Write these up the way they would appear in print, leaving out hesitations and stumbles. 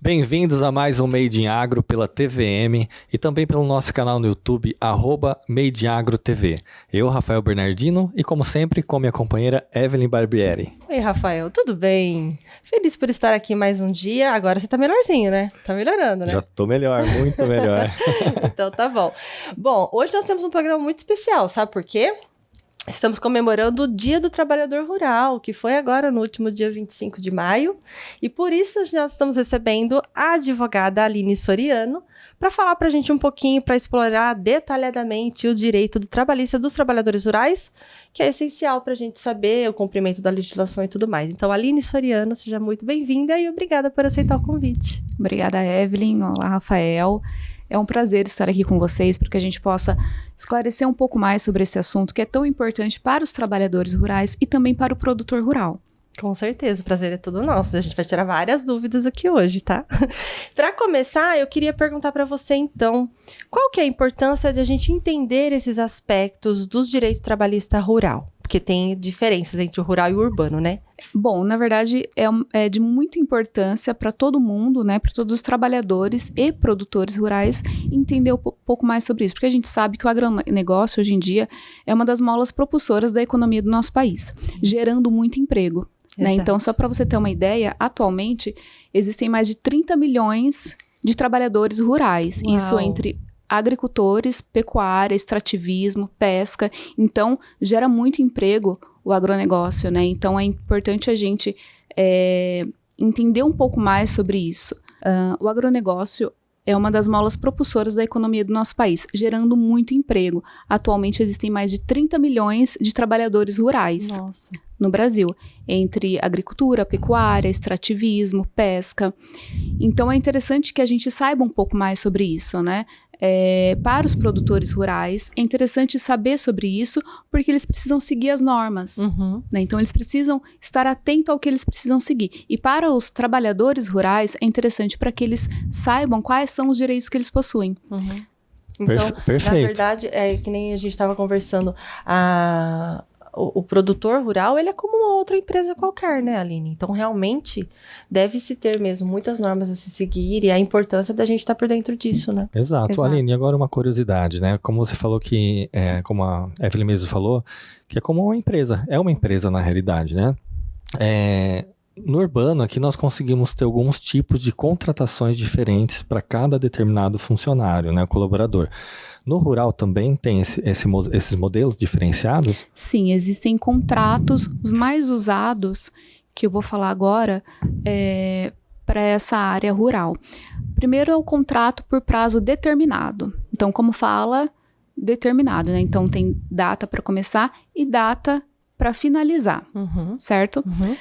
Bem-vindos a mais um Made in Agro pela TVM e também pelo nosso canal no YouTube, @MadeInAgroTV. Eu, Rafael Bernardino, e como sempre, com minha companheira Evelyn Barbieri. Oi, Rafael, tudo bem? Feliz por estar aqui mais um dia. Agora você tá melhorzinho, né? Tá melhorando, né? Já tô melhor, muito melhor. Então tá bom. Bom, hoje nós temos um programa muito especial, sabe por quê? Estamos comemorando o Dia do Trabalhador Rural, que foi agora no último dia 25 de maio. E por isso nós estamos recebendo a advogada Aline Soriano para falar para a gente um pouquinho, para explorar detalhadamente o direito do trabalhista dos trabalhadores rurais, que é essencial para a gente saber o cumprimento da legislação e tudo mais. Então, Aline Soriano, seja muito bem-vinda e obrigada por aceitar o convite. Obrigada, Evelyn. Olá, Rafael. É um prazer estar aqui com vocês para que a gente possa esclarecer um pouco mais sobre esse assunto que é tão importante para os trabalhadores rurais e também para o produtor rural. Com certeza, o prazer é todo nosso. A gente vai tirar várias dúvidas aqui hoje, tá? Para começar, eu queria perguntar para você, então, qual que é a importância de a gente entender esses aspectos dos direitos trabalhista rural? Porque tem diferenças entre o rural e o urbano, né? Bom, na verdade, é de muita importância para todo mundo, né, para todos os trabalhadores e produtores rurais entender um pouco mais sobre isso, porque a gente sabe que o agronegócio, hoje em dia, é uma das molas propulsoras da economia do nosso país, gerando muito emprego. Né? Então, só para você ter uma ideia, atualmente, existem mais de 30 milhões de trabalhadores rurais. Uau. Isso entre agricultores, pecuária, extrativismo, pesca. Então, gera muito emprego o agronegócio, né? Então, é importante a gente entender um pouco mais sobre isso. O agronegócio é uma das molas propulsoras da economia do nosso país, gerando muito emprego. Atualmente, existem mais de 30 milhões de trabalhadores rurais. Nossa. No Brasil, entre agricultura, pecuária, extrativismo, pesca. Então, é interessante que a gente saiba um pouco mais sobre isso, né? Para os produtores rurais, é interessante saber sobre isso, porque eles precisam seguir as normas. Uhum. Né? Então, eles precisam estar atentos ao que eles precisam seguir. E para os trabalhadores rurais, é interessante para que eles saibam quais são os direitos que eles possuem. Uhum. Então, perfeito. Na verdade, é que nem a gente estava conversando, o produtor rural, ele é como uma outra empresa qualquer, né, Aline? Então, realmente, deve-se ter mesmo muitas normas a se seguir e a importância da gente estar por dentro disso, né? Exato. Aline, agora uma curiosidade, né? Como você falou que, como a Evelyn mesmo falou, que é como uma empresa. É uma empresa, na realidade, né? No urbano, aqui nós conseguimos ter alguns tipos de contratações diferentes para cada determinado funcionário, né, colaborador. No rural também tem esses modelos diferenciados? Sim, existem contratos, os mais usados, que eu vou falar agora, para essa área rural. Primeiro é o contrato por prazo determinado. Então, como fala, determinado, né? Então, tem data para começar e data para finalizar, certo? Uhum.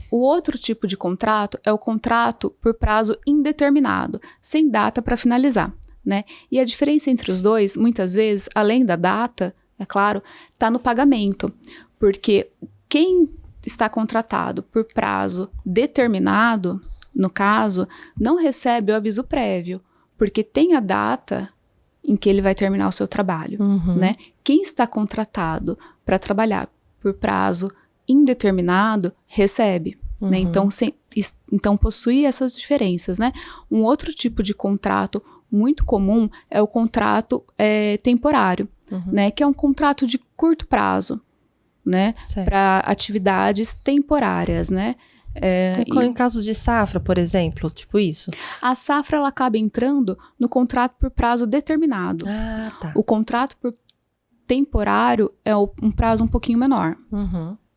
O outro tipo de contrato é o contrato por prazo indeterminado, sem data para finalizar, né? E a diferença entre os dois, muitas vezes, além da data, é claro, está no pagamento, porque quem está contratado por prazo determinado, no caso, não recebe o aviso prévio, porque tem a data em que ele vai terminar o seu trabalho, né? Quem está contratado para trabalhar por prazo indeterminado, recebe. Né? Então, possui essas diferenças. Né? Um outro tipo de contrato muito comum é o contrato temporário, né? Que é um contrato de curto prazo, né? Para atividades temporárias. Né? Em caso de safra, por exemplo, tipo isso? A safra ela acaba entrando no contrato por prazo determinado. Tá. O contrato por temporário é um prazo um pouquinho menor.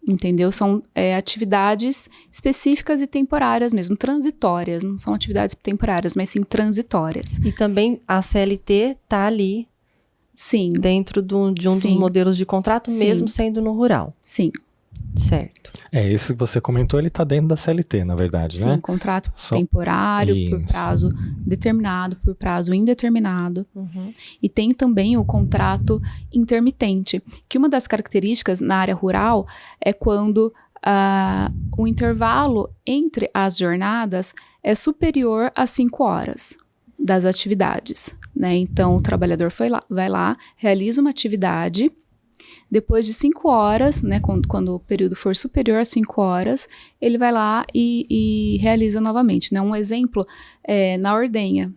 Entendeu? São atividades específicas e temporárias mesmo, transitórias. Não são atividades temporárias, mas sim transitórias. E também a CLT está ali, sim, dentro de um dos modelos de contrato, sim, mesmo sendo no rural. Sim. Certo. Esse que você comentou, ele está dentro da CLT, na verdade, né? Sim, contrato temporário, por prazo determinado, por prazo indeterminado. E tem também o contrato intermitente, que uma das características na área rural é quando o intervalo entre as jornadas é superior a 5 horas das atividades, né? Então, o trabalhador vai lá, realiza uma atividade, depois de 5 horas, né, quando o período for superior a 5 horas, ele vai lá e realiza novamente, né? Um exemplo é na ordenha,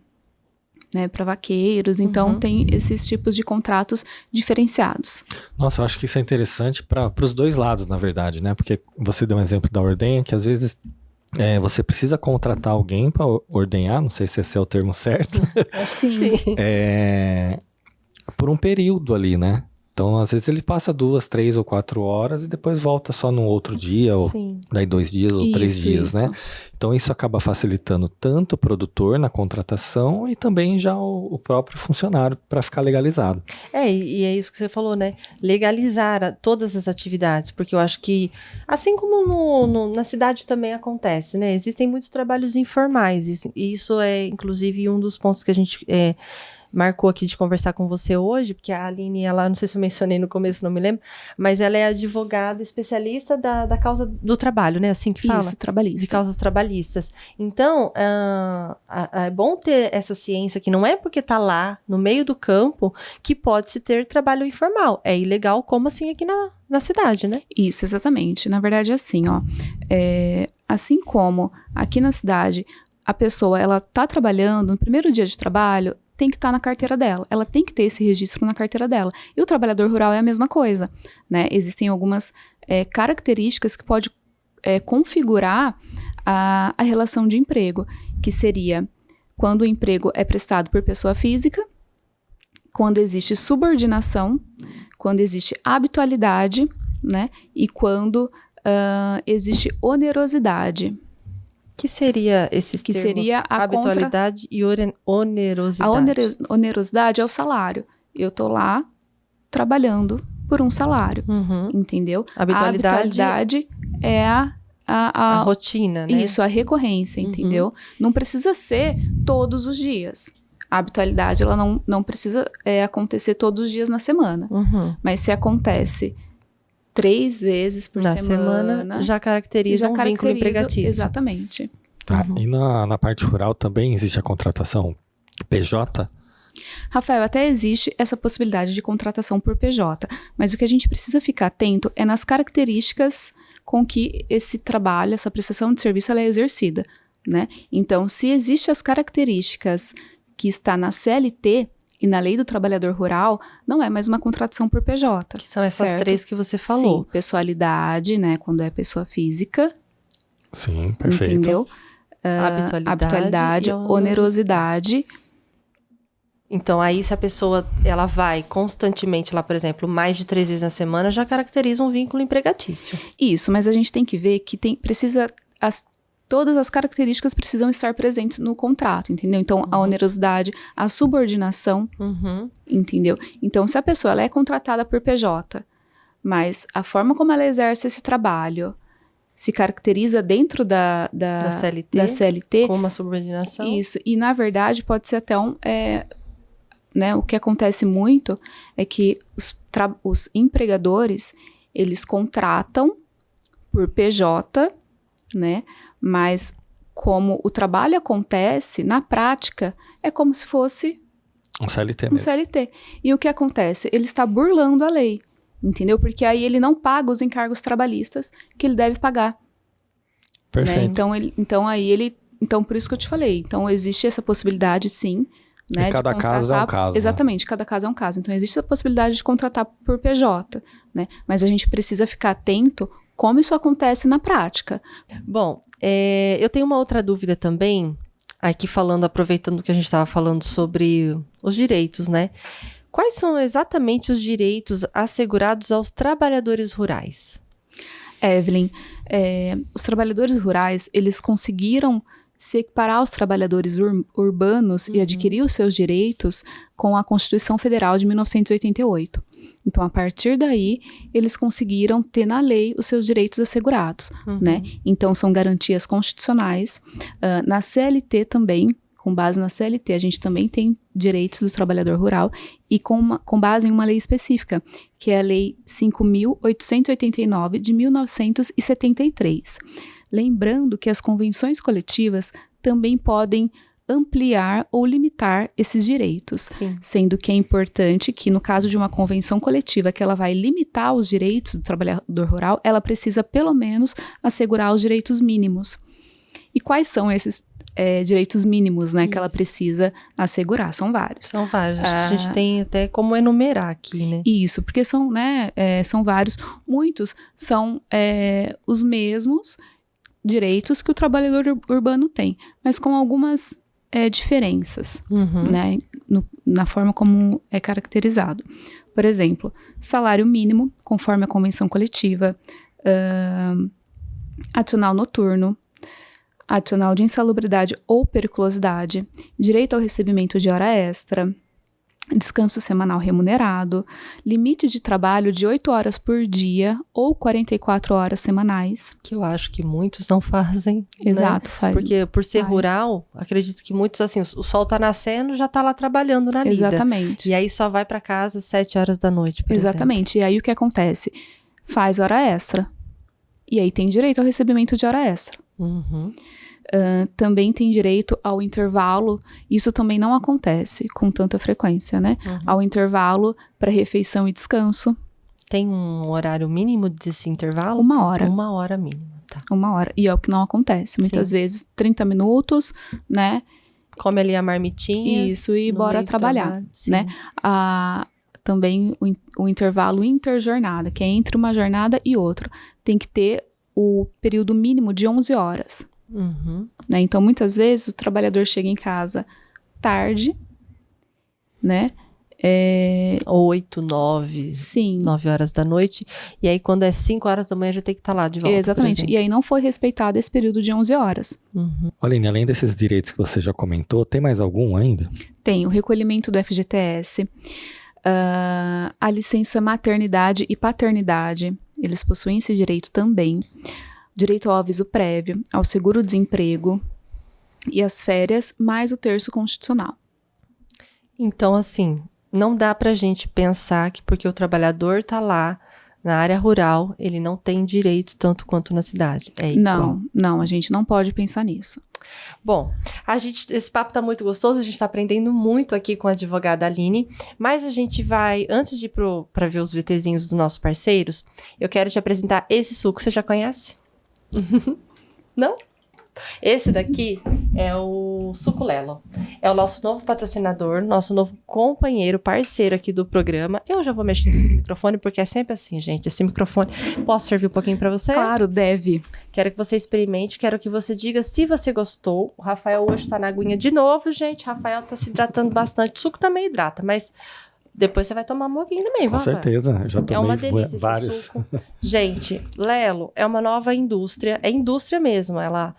né, para vaqueiros, então tem esses tipos de contratos diferenciados. Nossa, eu acho que isso é interessante para os dois lados, na verdade, né? Porque você deu um exemplo da ordenha, que às vezes você precisa contratar alguém para ordenhar, não sei se esse é o termo certo, Sim. por um período ali, né? Então, às vezes ele passa 2, 3 ou 4 horas e depois volta só no outro dia, ou daí 2 dias ou 3 dias, né? Então, isso acaba facilitando tanto o produtor na contratação e também já o próprio funcionário para ficar legalizado. E é isso que você falou, né? Legalizar todas as atividades, porque eu acho que, assim como na cidade também acontece, né? Existem muitos trabalhos informais, e isso é, inclusive, um dos pontos que a gente marcou aqui de conversar com você hoje, porque a Aline, ela, não sei se eu mencionei no começo, não me lembro, mas ela é advogada especialista da causa do trabalho, né? Assim que fala? Isso, trabalhista. De causas trabalhistas. Então, é bom ter essa ciência que não é porque tá lá, no meio do campo, que pode-se ter trabalho informal. É ilegal, como assim aqui na cidade, né? Isso, exatamente. Na verdade, é assim, ó. Assim como aqui na cidade, a pessoa, ela tá trabalhando, no primeiro dia de trabalho, tem que estar na carteira dela. Ela tem que ter esse registro na carteira dela. E o trabalhador rural é a mesma coisa, né? Existem algumas características que pode configurar a relação de emprego, que seria quando o emprego é prestado por pessoa física, quando existe subordinação, quando existe habitualidade, né? E quando existe onerosidade. Que seria esses que termos? Seria a habitualidade e onerosidade. A onerosidade é o salário. Eu tô lá trabalhando por um salário, entendeu? Habitualidade é a rotina, né? Isso, a recorrência, entendeu? Não precisa ser todos os dias. A habitualidade, ela não precisa acontecer todos os dias na semana. Mas se acontece 3 vezes por semana, já caracteriza um vínculo empregatício. Exatamente. Tá. E na parte rural também existe a contratação PJ? Rafael, até existe essa possibilidade de contratação por PJ, mas o que a gente precisa ficar atento é nas características com que esse trabalho, essa prestação de serviço, ela é exercida, né? Então, se existem as características que está na CLT, e na lei do trabalhador rural, não é mais uma contratação por PJ. Que são essas 3 que você falou. Sim, pessoalidade, né, quando é pessoa física. Sim, perfeito. Entendeu? Habitualidade, onerosidade. Então, aí se a pessoa ela vai constantemente lá, por exemplo, mais de 3 vezes na semana, já caracteriza um vínculo empregatício. Isso, mas a gente tem que ver que todas as características precisam estar presentes no contrato, entendeu? Então, a onerosidade, a subordinação, entendeu? Então, se a pessoa ela é contratada por PJ, mas a forma como ela exerce esse trabalho se caracteriza dentro da CLT. Com uma subordinação. Isso, e na verdade pode ser até né, o que acontece muito é que os empregadores, eles contratam por PJ, né? Mas como o trabalho acontece, na prática, é como se fosse um CLT mesmo. Um CLT. E o que acontece? Ele está burlando a lei, entendeu? Porque aí ele não paga os encargos trabalhistas que ele deve pagar. Perfeito. Né? Então, por isso que eu te falei. Então, existe essa possibilidade, sim. Né, e cada caso é um caso. Exatamente, cada caso é um caso. Então, existe a possibilidade de contratar por PJ, né? Mas a gente precisa ficar atento como isso acontece na prática. Bom, eu tenho uma outra dúvida também, aqui aproveitando que a gente estava falando sobre os direitos, né? Quais são exatamente os direitos assegurados aos trabalhadores rurais? Evelyn, os trabalhadores rurais, eles conseguiram se equiparar aos trabalhadores urbanos e adquirir os seus direitos com a Constituição Federal de 1988. Então, a partir daí, eles conseguiram ter na lei os seus direitos assegurados, né? Então, são garantias constitucionais. Na CLT também, com base na CLT, a gente também tem direitos do trabalhador rural e com base em uma lei específica, que é a Lei 5.889 de 1973. Lembrando que as convenções coletivas também podem ampliar ou limitar esses direitos. Sim. Sendo que é importante que, no caso de uma convenção coletiva que ela vai limitar os direitos do trabalhador rural, ela precisa, pelo menos, assegurar os direitos mínimos. E quais são esses direitos mínimos, né, que ela precisa assegurar? São vários. São vários. A gente tem até como enumerar aqui, né? Isso, porque são, né, são vários. Muitos são os mesmos direitos que o trabalhador urbano tem, mas com algumas diferenças, né, na forma como é caracterizado. Por exemplo, salário mínimo, conforme a convenção coletiva, adicional noturno, adicional de insalubridade ou periculosidade, direito ao recebimento de hora extra, descanso semanal remunerado, limite de trabalho de 8 horas por dia ou 44 horas semanais. Que eu acho que muitos não fazem. Exato, né? faz. Porque por ser faz. rural, acredito que muitos, assim, o sol tá nascendo, já tá lá trabalhando na lida. Exatamente. E aí só vai para casa às 7 horas da noite, por Exatamente. E aí o que acontece? Faz hora extra. E aí tem direito ao recebimento de hora extra. Uhum. Também tem direito ao intervalo. Isso também não acontece com tanta frequência, né? Ao intervalo para refeição e descanso. Tem um horário mínimo desse intervalo? 1 hora. 1 hora mínima, tá. 1 hora. E é o que não acontece. Muitas vezes, 30 minutos, né? Come ali a marmitinha. Isso, e no bora meio do trabalhar, trabalho, sim. né? Também o intervalo interjornada, que é entre uma jornada e outra. Tem que ter o período mínimo de 11 horas. Uhum. Né? Então, muitas vezes, o trabalhador chega em casa tarde, né? 8, 9, Sim. 9 horas da noite. E aí, quando é 5 horas da manhã, já tem que estar lá de volta. Exatamente. E aí não foi respeitado esse período de 11 horas. Uhum. Aline, além desses direitos que você já comentou, tem mais algum ainda? Tem o recolhimento do FGTS, a licença maternidade e paternidade. Eles possuem esse direito também. Direito ao aviso prévio, ao seguro-desemprego e as férias, mais o terço constitucional. Então, assim, não dá pra gente pensar que porque o trabalhador tá lá na área rural, ele não tem direitos tanto quanto na cidade. É igual. Não, a gente não pode pensar nisso. Bom, esse papo tá muito gostoso, a gente tá aprendendo muito aqui com a advogada Aline, mas a gente vai, antes de ir pra ver os VTzinhos dos nossos parceiros, eu quero te apresentar esse suco, você já conhece? Não? Esse daqui é o Suculelo. É o nosso novo patrocinador, nosso novo companheiro, parceiro aqui do programa. Eu já vou mexer nesse microfone, porque é sempre assim, gente. Esse microfone... Posso servir um pouquinho pra você? Claro, deve. Quero que você experimente, quero que você diga se você gostou. O Rafael hoje tá na aguinha de novo, gente. O Rafael tá se hidratando bastante. O suco também hidrata, mas... Depois você vai tomar um pouquinho também, Com certeza, eu já tomei é uma delícia vários. esse suco. Gente, Lelo é uma nova indústria, é indústria mesmo, ela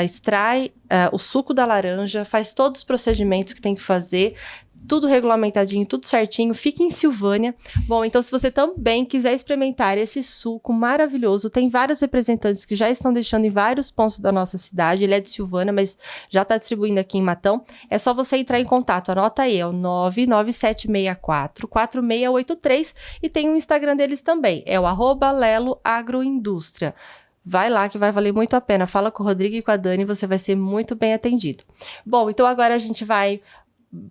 extrai o suco da laranja, faz todos os procedimentos que tem que fazer, tudo regulamentadinho, tudo certinho, fica em Silvânia. Bom, então se você também quiser experimentar esse suco maravilhoso, tem vários representantes que já estão deixando em vários pontos da nossa cidade, ele é de Silvânia, mas já está distribuindo aqui em Matão, é só você entrar em contato, anota aí, é o 99764-4683 e tem o Instagram deles também, é o @leloagroindústria. Vai lá que vai valer muito a pena, fala com o Rodrigo e com a Dani, você vai ser muito bem atendido. Bom, então agora a gente vai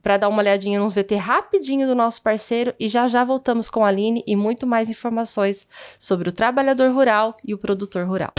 para dar uma olhadinha no VT rapidinho do nosso parceiro e já já voltamos com a Aline e muito mais informações sobre o trabalhador rural e o produtor rural.